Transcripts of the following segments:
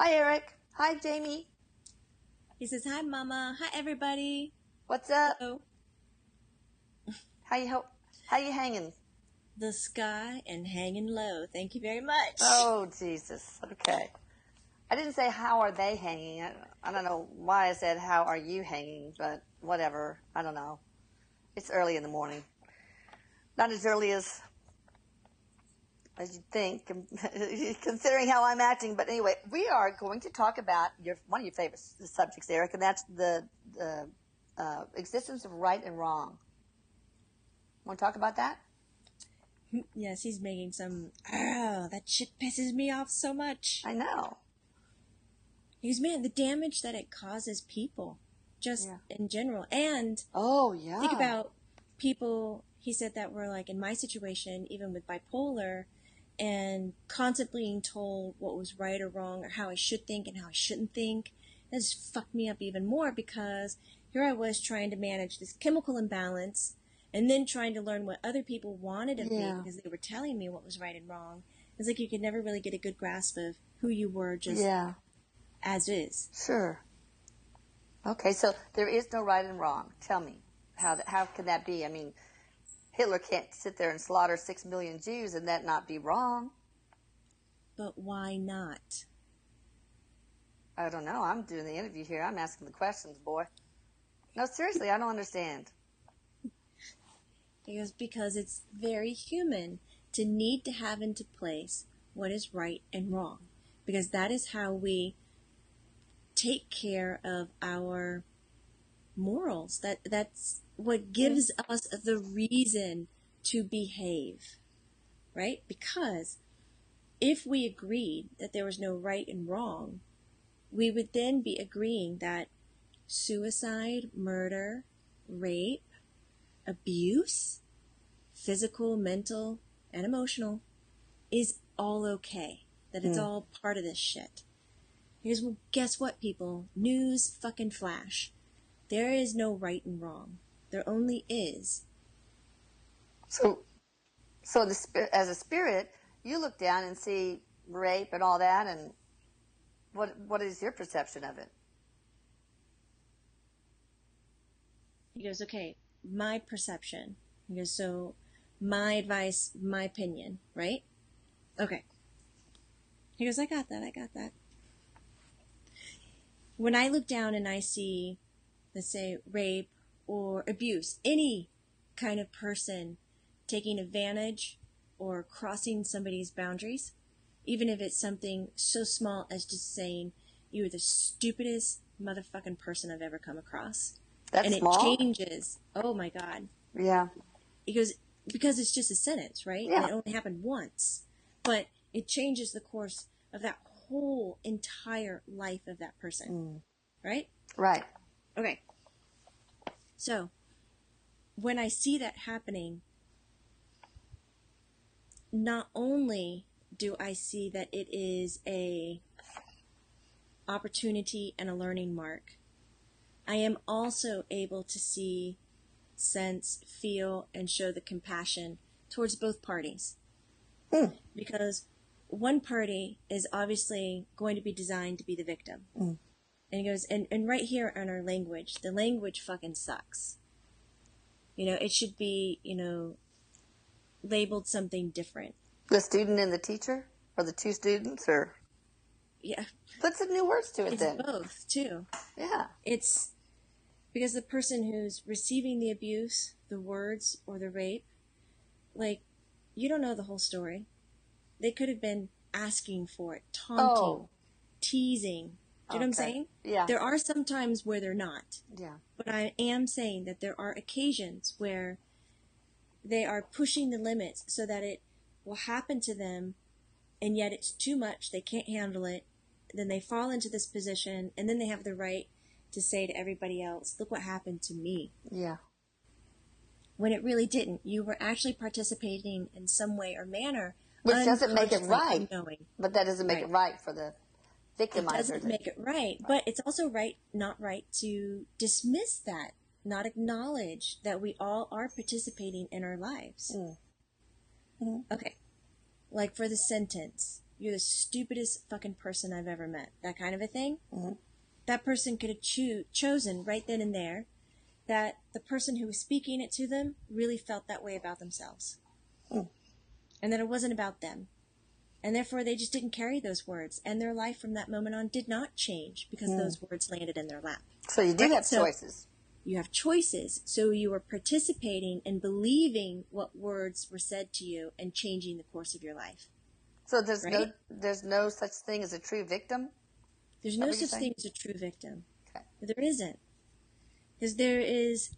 Hi, Erik. Hi, Jamie. He says, "Hi, Mama. Hi, everybody." What's up? So, How you hanging? the sky and hanging low. Thank you very much. Oh, Jesus. Okay. I didn't say how are they hanging. I don't know why I said how are you hanging, but whatever. I don't know. It's early in the morning. Not as early as you'd think, considering how I'm acting. But anyway, we are going to talk about one of your favorite subjects, Erik, and that's the existence of right and wrong. Want to talk about that? Yes, he's making some. Oh, that shit pisses me off so much. I know. Because, man, the damage that it causes people, just in general. And oh yeah, think about people. He said that were like in my situation, even with bipolar, and constantly being told what was right or wrong, or how I should think and how I shouldn't think. That just fucked me up even more, because here I was trying to manage this chemical imbalance, and then trying to learn what other people wanted of me, because they were telling me what was right and wrong. It's like you could never really get a good grasp of who you were just as is. Sure. Okay, so there is no right and wrong. Tell me, how can that be? I mean, Hitler can't sit there and slaughter 6 million Jews and that not be wrong. But why not? I don't know. I'm doing the interview here. I'm asking the questions, boy. No, seriously, I don't understand. Because it's very human to need to have into place what is right and wrong. Because that is how we take care of our morals. That's what gives us the reason to behave, right? Because if we agreed that there was no right and wrong, we would then be agreeing that suicide, murder, rape, abuse, physical, mental, and emotional, is all okay. That it's all part of this shit. Because, well, guess what, people? News fucking flash. There is no right and wrong. There only is. So as a spirit, you look down and see rape and all that, and what is your perception of it? He goes, okay, my perception. He goes, so my advice, my opinion, right? Okay. He goes, I got that. When I look down and I see, let's say, rape or abuse, any kind of person taking advantage or crossing somebody's boundaries, even if it's something so small as just saying, you're the stupidest motherfucking person I've ever come across. That's and small? It changes. Oh my God. Yeah. Because it's just a sentence, right? Yeah. And it only happened once. But it changes the course of that whole entire life of that person. Right? Right. Okay. So, when I see that happening, not only do I see that it is a opportunity and a learning mark, I am also able to see, sense, feel, and show the compassion towards both parties. Because one party is obviously going to be designed to be the victim. And he goes, and right here in our language, the language fucking sucks. You know, it should be, labeled something different. The student and the teacher? Or the two students? Or Yeah. Put some new words to it then. It's both, too. Yeah. It's because the person who's receiving the abuse, the words, or the rape, like, you don't know the whole story. They could have been asking for it, taunting, teasing. Do you know what I'm saying? Yeah. There are some times where they're not. Yeah. But I am saying that there are occasions where they are pushing the limits so that it will happen to them, and yet it's too much, they can't handle it, then they fall into this position, and then they have the right to say to everybody else, look what happened to me. Yeah. When it really didn't. You were actually participating in some way or manner. Which doesn't make it right. Unknowing. But that doesn't make it right for the victimizer. It doesn't make it right. But it's also not right to dismiss that, not acknowledge that we all are participating in our lives. Okay. Like for the sentence, you're the stupidest fucking person I've ever met. That kind of a thing. That person could have chosen right then and there that the person who was speaking it to them really felt that way about themselves. And that it wasn't about them. And therefore they just didn't carry those words. And their life from that moment on did not change because those words landed in their lap. So you do have choices. You have choices. So you are participating and believing what words were said to you and changing the course of your life. So there's no such thing as a true victim? There's no such thing as a true victim. Okay. There isn't. Because there is,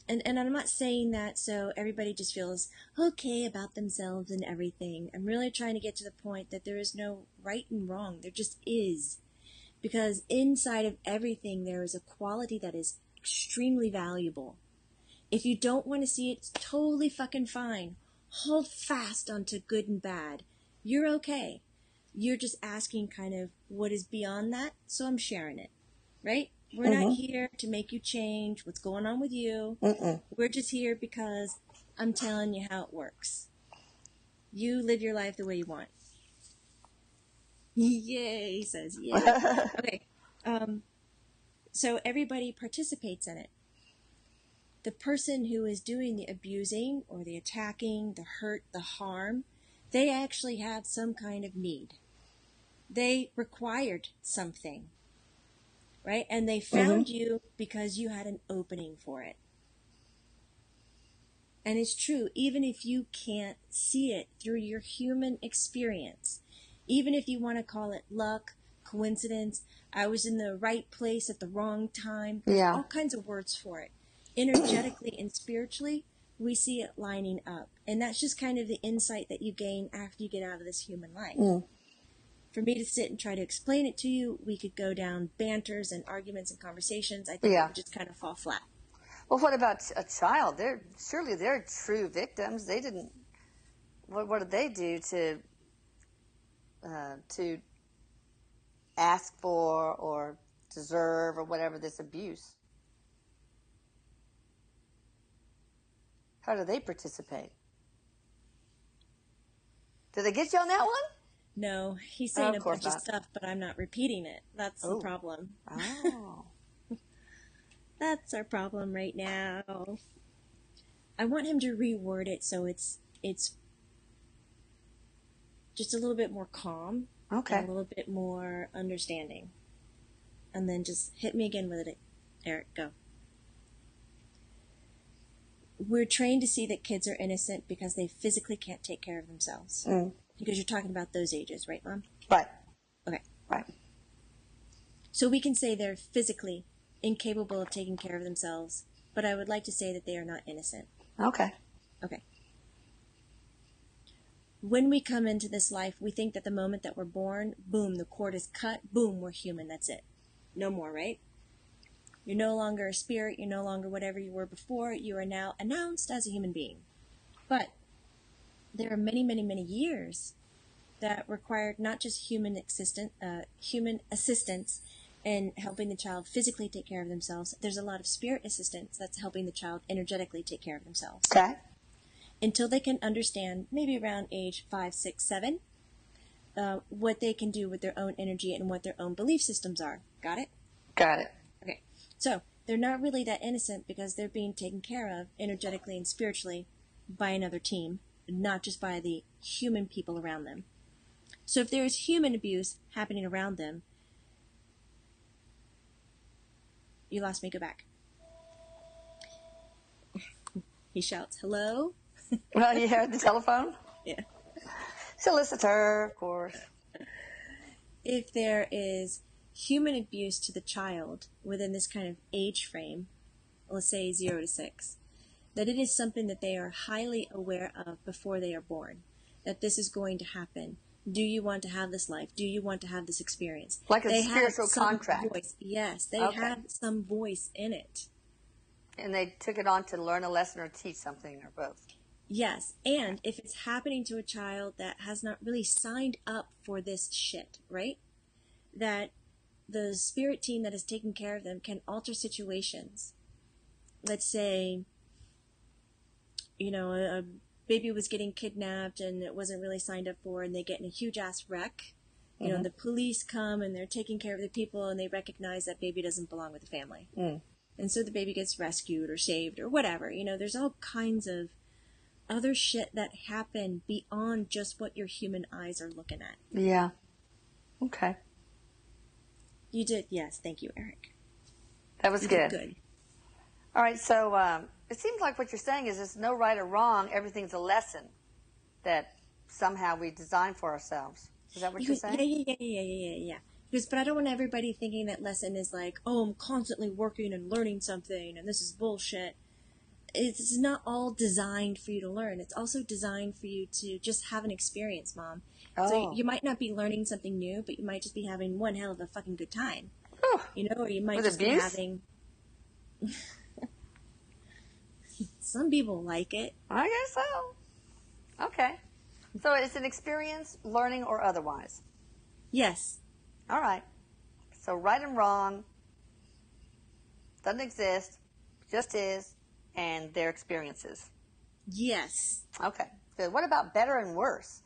and I'm not saying that so everybody just feels okay about themselves and everything. I'm really trying to get to the point that there is no right and wrong. There just is. Because inside of everything there is a quality that is extremely valuable. If you don't want to see it, it's totally fucking fine. Hold fast onto good and bad. You're okay. You're just asking kind of what is beyond that, so I'm sharing it. Right? We're not here to make you change what's going on with you. We're just here because I'm telling you how it works. You live your life the way you want. Yay, he says, yay. Okay. So everybody participates in it. The person who is doing the abusing or the attacking, the hurt, the harm, they actually have some kind of need. They required something, right? And they found you because you had an opening for it. And it's true, even if you can't see it through your human experience, even if you want to call it luck, coincidence, I was in the right place at the wrong time, there's all kinds of words for it. Energetically and spiritually, we see it lining up. And that's just kind of the insight that you gain after you get out of this human life. For me to sit and try to explain it to you, we could go down banters and arguments and conversations. I think it would just kind of fall flat. Well, what about a child? Surely they're true victims. They didn't. What did they do to ask for or deserve or whatever this abuse? How do they participate? Did they get you on that one? No, he's saying a bunch of stuff, but I'm not repeating it. That's the problem. Oh. That's our problem right now. I want him to reword it so it's just a little bit more calm. Okay. And a little bit more understanding. And then just hit me again with it, Eric. Go. We're trained to see that kids are innocent because they physically can't take care of themselves. Because you're talking about those ages, right, Mom? Right. Okay. Right. So we can say they're physically incapable of taking care of themselves, but I would like to say that they are not innocent. Okay. Okay. When we come into this life, we think that the moment that we're born, boom, the cord is cut, boom, we're human, that's it. No more, right? You're no longer a spirit, you're no longer whatever you were before, you are now announced as a human being. But there are many, many, many years that required not just human assistance in helping the child physically take care of themselves. There's a lot of spirit assistance that's helping the child energetically take care of themselves. Okay. Until they can understand, maybe around age 5, 6, 7, what they can do with their own energy and what their own belief systems are. Got it? Got it. Okay. So they're not really that innocent because they're being taken care of energetically and spiritually by another team, not just by the human people around them. So if there is human abuse happening around them, you lost me, go back. He shouts, hello? Well, you heard the telephone? Yeah. Solicitor, of course. If there is human abuse to the child within this kind of age frame, let's say 0 to 6, that it is something that they are highly aware of before they are born, that this is going to happen. Do you want to have this life? Do you want to have this experience? Like a spiritual contract. Voice. Yes, they have some voice in it. And they took it on to learn a lesson or teach something or both. Yes, and if it's happening to a child that has not really signed up for this shit, right? That the spirit team that is taking care of them can alter situations. Let's say, baby was getting kidnapped and it wasn't really signed up for, and they get in a huge ass wreck. You know, the police come and they're taking care of the people, and they recognize that baby doesn't belong with the family. And so the baby gets rescued or saved or whatever. You know, there's all kinds of other shit that happen beyond just what your human eyes are looking at. Yeah. Okay. You did, yes. Thank you, Eric. That was You good. did good. All right, so it seems like what you're saying is there's no right or wrong. Everything's a lesson that somehow we design for ourselves. Is that what you're saying? Yeah. Because, but I don't want everybody thinking that lesson is like, oh, I'm constantly working and learning something, and this is bullshit. It's not all designed for you to learn. It's also designed for you to just have an experience, Mom. Oh. So you might not be learning something new, but you might just be having one hell of a fucking good time. You know, or you might just be having... Some people like it. I guess so. Okay. So it's an experience, learning or otherwise. Yes. All right. So right and wrong doesn't exist, just is, and their experiences. Yes. Okay. Good. What about better and worse?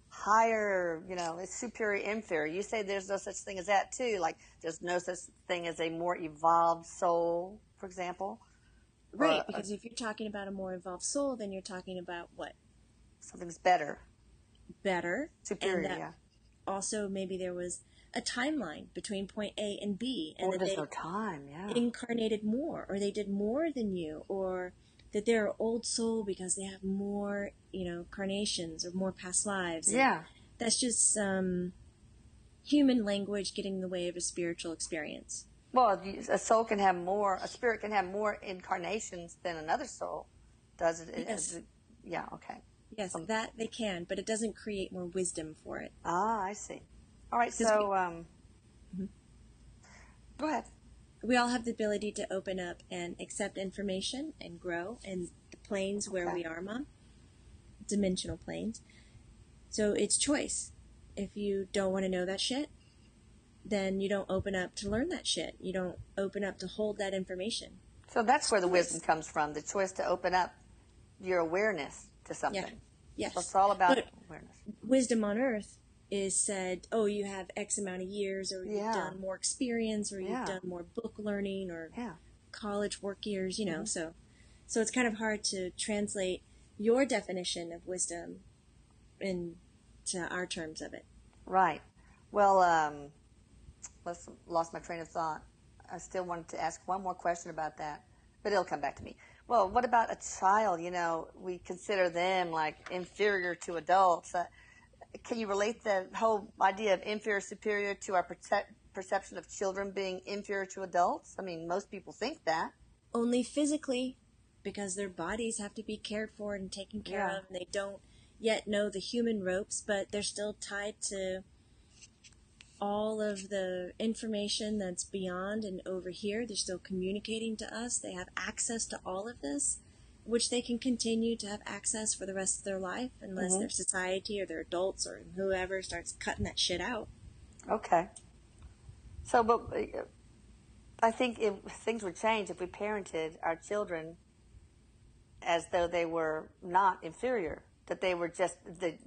Higher, you know, superior, inferior. You say there's no such thing as that too. Like there's no such thing as a more evolved soul, for example. Right, because if you're talking about a more evolved soul, then you're talking about what? Something's better. Better. Superior, and yeah. Also, maybe there was a timeline between point A and B. And or that there's they no time, yeah. incarnated more, or they did more than you, or that they're an old soul because they have more, you know, carnations or more past lives. Yeah. That's just human language getting in the way of a spiritual experience. Well, a soul can have more, a spirit can have more incarnations than another soul. Does it? Yes. Yeah, okay. Yes, that they can, but it doesn't create more wisdom for it. Ah, I see. All right, so, go ahead. We all have the ability to open up and accept information and grow in the planes where we are, Mom. Dimensional planes. So it's choice. If you don't want to know that shit, then you don't open up to learn that shit. You don't open up to hold that information. So that's where the wisdom comes from, the choice to open up your awareness to something. Yeah. Yes. So it's all about awareness. Wisdom on earth is said, oh, you have X amount of years, or you've done more experience, or you've done more book learning, or college work years, you know. So it's kind of hard to translate your definition of wisdom into our terms of it. Right. Well, lost my train of thought. I still wanted to ask one more question about that, but it'll come back to me. Well, what about a child? You know, we consider them like inferior to adults. Can you relate the whole idea of inferior, superior to our perception of children being inferior to adults? I mean, most people think that. Only physically, because their bodies have to be cared for and taken care of, and they don't yet know the human ropes, but they're still tied to all of the information that's beyond and over here. They're still communicating to us. They have access to all of this, which they can continue to have access for the rest of their life unless their society or their adults or whoever starts cutting that shit out. Okay. So, but I think if things would change if we parented our children as though they were not inferior, that they were just, they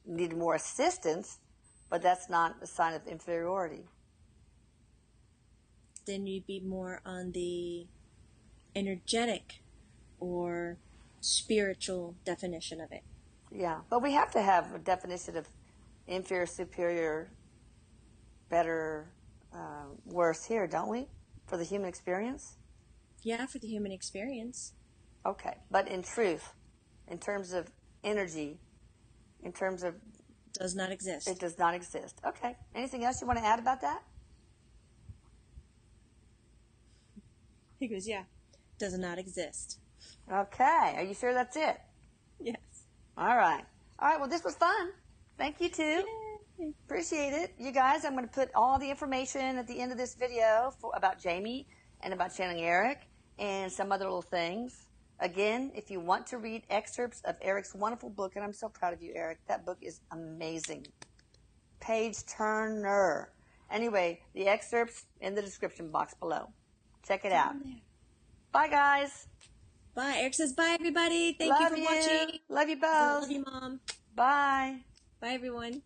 needed more assistance, but that's not a sign of inferiority. Then you'd be more on the energetic or spiritual definition of it. Yeah, but we have to have a definition of inferior, superior, better, worse here, don't we? For the human experience? Yeah, for the human experience. Okay, but in truth, in terms of energy, in terms of... Does not exist. It does not exist. Okay. Anything else you want to add about that? He goes, yeah, does not exist. Okay. Are you sure that's it? Yes. All right. All right, well, this was fun. Thank you, too. Yay. Appreciate it. You guys, I'm going to put all the information at the end of this video about Jamie and about channeling Erik and some other little things. Again, if you want to read excerpts of Erik's wonderful book, and I'm so proud of you, Erik. That book is amazing. Page turner. Anyway, the excerpts in the description box below. Check it out. Bye, guys. Bye. Eric says bye, everybody. Thank you Love for you. watching. Love you Love both. you, Mom. Bye. Bye, everyone.